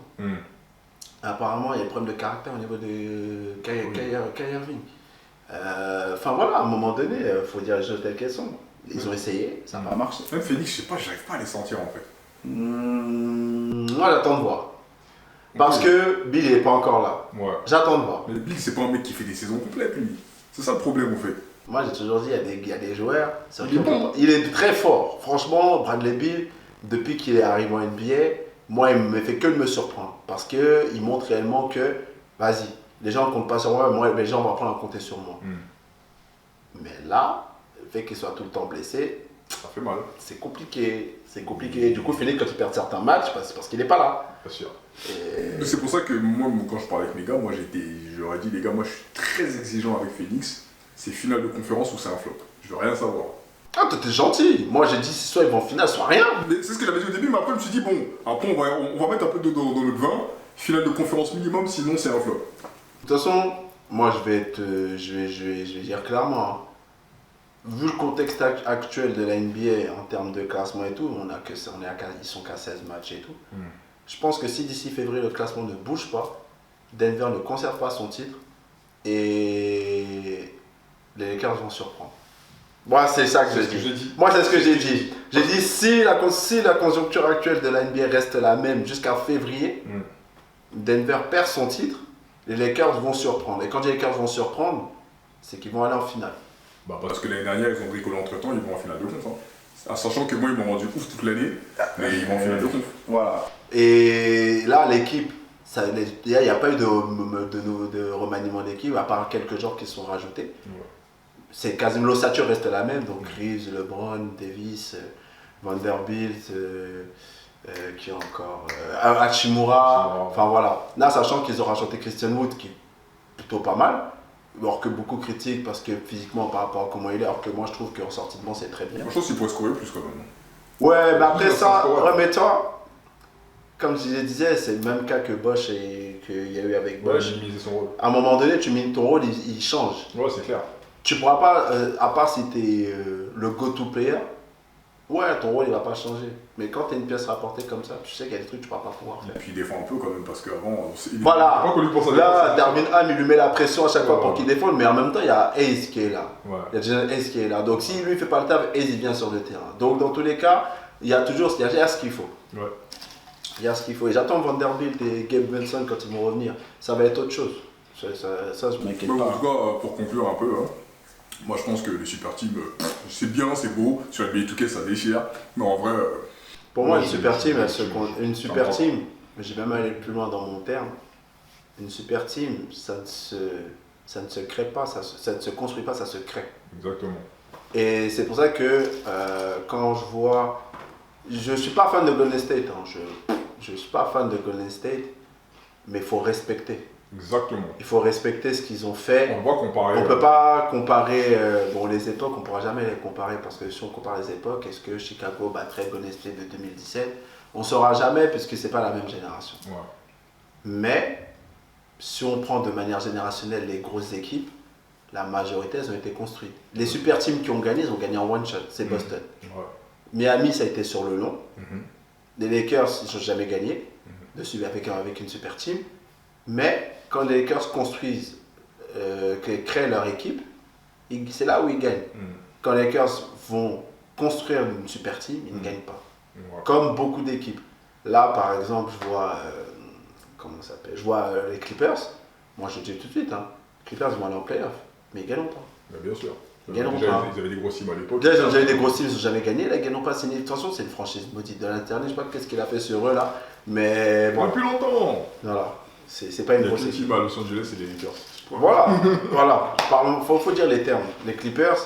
Speaker 2: Apparemment, il y a des problèmes de caractère au niveau de Kyrie Irving. Enfin voilà, à un moment donné, il faut dire les choses telles qu'elles sont. Ils ont essayé, ça
Speaker 3: Ça va marcher.
Speaker 1: Même Phoenix, je sais pas, j'arrive pas à les sentir en fait.
Speaker 2: Moi, j'attends de voir. Parce que Bill n'est pas encore là.
Speaker 1: Ouais.
Speaker 2: J'attends de voir.
Speaker 1: Mais Bill, c'est pas un mec qui fait des saisons complètes, lui. C'est ça le problème en fait.
Speaker 2: Moi, j'ai toujours dit, il y a des joueurs.
Speaker 1: Il est bon.
Speaker 2: Il est très fort. Franchement, Bradley Bill, depuis qu'il est arrivé en NBA, moi, il me fait que de me surprendre. Parce qu'il montre réellement que, vas-y, les gens ne comptent pas sur moi, les gens vont apprendre à compter sur moi. Mais là, le fait qu'il soit tout le temps blessé,
Speaker 1: Ça fait mal.
Speaker 2: c'est compliqué. C'est compliqué. Du coup, Phoenix, quand il perd certains matchs, c'est parce qu'il n'est pas là.
Speaker 1: Bien sûr.
Speaker 2: Et...
Speaker 1: C'est pour ça que moi, quand je parlais avec mes gars, j'aurais dit, les gars, moi je suis très exigeant avec Phoenix. C'est finale de conférence ou c'est un flop. Je veux rien savoir.
Speaker 2: Ah, toi, t'es gentil. Moi, j'ai dit, soit ils vont en finale, soit rien.
Speaker 1: Mais c'est ce que j'avais dit au début, mais après je me suis dit, bon, après on va mettre un peu d'eau dans notre vin. Finale de conférence minimum, sinon c'est un flop.
Speaker 2: De toute façon, moi, je vais dire clairement. Hein. Vu le contexte actuel de la NBA en termes de classement et tout, ils sont qu'à 16 matchs et tout. Je pense que si d'ici février le classement ne bouge pas, Denver ne conserve pas son titre et les Lakers vont surprendre. Moi, c'est ça que j'ai dit. Moi, c'est ce que j'ai dit. J'ai dit si la conjoncture actuelle de la NBA reste la même jusqu'à février, Denver perd son titre, les Lakers vont surprendre. Et quand les Lakers vont surprendre, c'est qu'ils vont aller en finale.
Speaker 1: Bah parce que l'année dernière, ils ont bricolé entre temps, ils vont en finale de conf. Hein. Sachant que moi, ils m'ont rendu ouf toute l'année, mais ils vont en finale de conf.
Speaker 3: Voilà.
Speaker 2: Et là, l'équipe, il n'y a pas eu de remaniement d'équipe, à part quelques joueurs qui sont rajoutés. C'est quasiment l'ossature reste la même, donc Reeves, LeBron, Davis, Vanderbilt, qui encore Hachimura, enfin voilà. Là, sachant qu'ils ont rajouté Christian Wood, qui est plutôt pas mal, alors que beaucoup critiquent parce que physiquement par rapport à comment il est, alors que moi je trouve qu'en sortie de banc c'est très bien.
Speaker 1: Moi je pense qu'il pourrait scorer plus quand même.
Speaker 2: Ouais, mais après ça,
Speaker 1: ouais.
Speaker 2: mais toi, comme je disais, c'est le même cas que Bosch et qu'il y a eu avec Bosch.
Speaker 1: Ouais, il misait son rôle.
Speaker 2: À un moment donné, ton rôle il change.
Speaker 1: Ouais, c'est clair.
Speaker 2: Tu pourras pas, à part si tu es le go-to player, ouais, ton rôle il va pas changer. Mais quand tu as une pièce rapportée comme ça, tu sais qu'il y a des trucs que tu ne pourras pas pouvoir faire.
Speaker 1: Et puis il défend un peu quand même parce qu'avant,
Speaker 2: voilà,
Speaker 1: pas qu'on lui pense à
Speaker 2: là, Darvin Ham il lui met la pression à chaque fois pour
Speaker 1: ouais.
Speaker 2: qu'il défende, mais en même temps il y a Ace qui est là.
Speaker 1: Ouais.
Speaker 2: Il y a déjà Ace qui est là. Donc si lui ne fait pas le taf, Ace il vient sur le terrain. Donc dans tous les cas, il y a ce qu'il faut.
Speaker 1: Ouais.
Speaker 2: Il y a ce qu'il faut. Et j'attends Vanderbilt et Gabe Benson quand ils vont revenir. Ça va être autre chose. Ça je m'inquiète
Speaker 1: Mais
Speaker 2: pas.
Speaker 1: en tout cas, pour conclure un peu, hein, moi je pense que les super teams, c'est bien, c'est beau. Sur NBA 2K ça déchire. Mais en vrai.
Speaker 2: Pour moi,
Speaker 1: ouais,
Speaker 2: une super team,
Speaker 1: une super
Speaker 2: team, mais j'ai même allé plus loin dans mon terme. Une super team, ça ne se crée pas, ça ne se construit pas, ça se crée.
Speaker 1: Exactement.
Speaker 2: Et c'est pour ça que quand je vois... Je ne suis pas fan de Golden State. Hein. Je ne suis pas fan de Golden State. Mais il faut respecter.
Speaker 1: Exactement.
Speaker 2: Il faut respecter ce qu'ils ont fait.
Speaker 1: On va comparer.
Speaker 2: On ne peut pas comparer... bon, les époques, on ne pourra jamais les comparer. Parce que si on compare les époques, est-ce que Chicago battrait Golden State de 2017? On ne saura jamais puisque ce n'est pas la même génération.
Speaker 1: Ouais.
Speaker 2: Mais, si on prend de manière générationnelle les grosses équipes, la majorité, elles ont été construites. Les super teams qui ont gagné, ils ont gagné en one shot. C'est Boston.
Speaker 1: Ouais.
Speaker 2: Miami, ça a été sur le long.
Speaker 1: Mhm.
Speaker 2: Les Lakers, ils n'ont jamais gagné dessus avec une super team. Mais quand les Lakers construisent, créent leur équipe, c'est là où ils gagnent. Quand les Lakers vont construire une super team, ils ne gagnent pas.
Speaker 1: Ouais.
Speaker 2: Comme beaucoup d'équipes. Là, par exemple, je vois, comment ça s'appelle, je vois les Clippers. Moi, je le dis tout de suite, hein, les Clippers vont aller en playoff, mais ils ne gagnent pas.
Speaker 1: Bah, bien sûr.
Speaker 2: Ils gagneront
Speaker 1: Déjà,
Speaker 2: pas.
Speaker 1: ils avaient des grosses teams à l'époque.
Speaker 2: Déjà, ils ont déjà eu des grosses teams, ils n'ont jamais gagné. Là, ils ne gagnent pas. De toute façon, c'est une franchise maudite de l'Internet. Je ne sais pas qu'est-ce qu'il a fait sur eux là. Mais bon,
Speaker 1: Depuis longtemps.
Speaker 2: voilà. C'est pas une
Speaker 1: Il y a
Speaker 2: grosse
Speaker 1: qu'une
Speaker 2: équipe.
Speaker 1: team à Los Angeles et les Lakers.
Speaker 2: Voilà, voilà. Faut dire les termes. Les Clippers,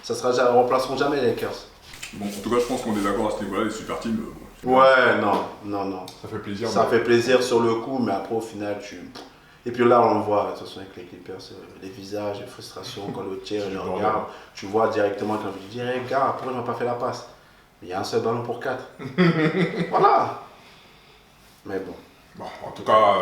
Speaker 2: remplaceront jamais les Lakers.
Speaker 1: Bon, en tout cas, je pense qu'on est d'accord à ce niveau-là. Les super teams, bon,
Speaker 2: Ouais, non.
Speaker 1: ça fait plaisir.
Speaker 2: Ça
Speaker 1: mais-
Speaker 2: fait plaisir sur le coup, mais après au final, Et puis là, on voit, de toute façon, avec les Clippers, les visages, les frustrations, quand l'autre tire et le
Speaker 1: bordel.
Speaker 2: regarde, tu vois directement quand je dis, hey, gars, pourquoi ils n'ont pas fait la passe? Mais il y a un seul ballon pour 4. Voilà. Mais bon.
Speaker 1: Bon, en tout cas,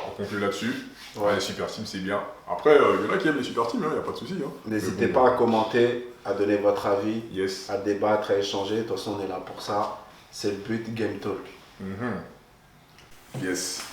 Speaker 1: on conclut là-dessus. Ouais, les super teams, c'est bien. Après, il y en a qui aiment les super teams, il n'y a pas de souci. Hein.
Speaker 2: N'hésitez
Speaker 1: Mais bon,
Speaker 2: pas à commenter, à donner votre avis,
Speaker 1: Yes.
Speaker 2: à débattre, à échanger. De toute façon, on est là pour ça. C'est le but, Game Talk.
Speaker 1: Mhm. Yes.